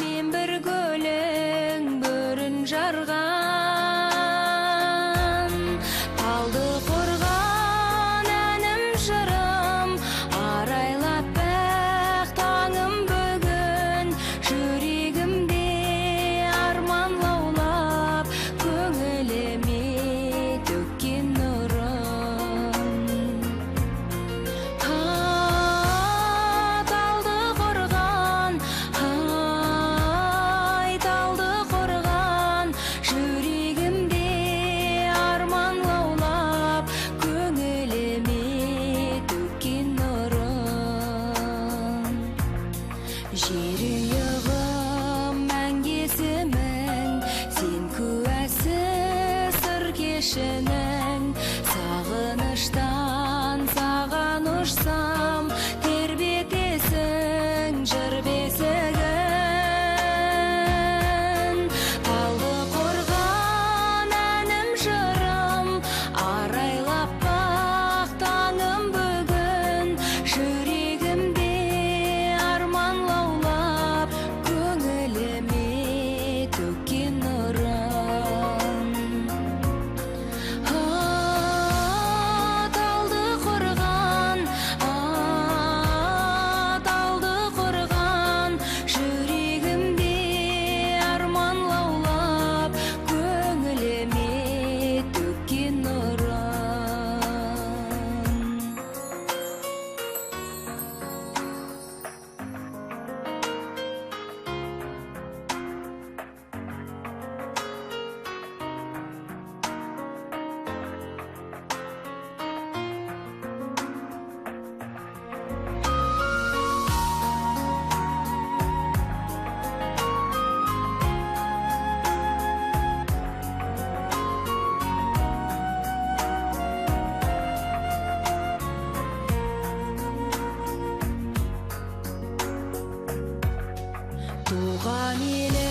мен бір көлің бөрін жарған. Талды қорған әнім жырым, арайлап бәқ таңым бүгін. Жүрегімде арман лаулап, көңіліме төккен нұрым. Талды қорған, ай талды қорған, жүрегімде арман лаулап, көңіліме төккен нұрым. Жерұйығым мәңгесімін, сен куәсі сыр кешінің. Сағыныштан саған ұшсам, тербетесің жыр бесігін. Талды қорған әнім жырым, арайлап бақ таңым бүгін. Жүрегімде арман лаулап, көңіліме төккен нұрым. Талды қорған, талды қорған, жүрегімде арман лаулап, көңіліме төккен нұрым. Туған елім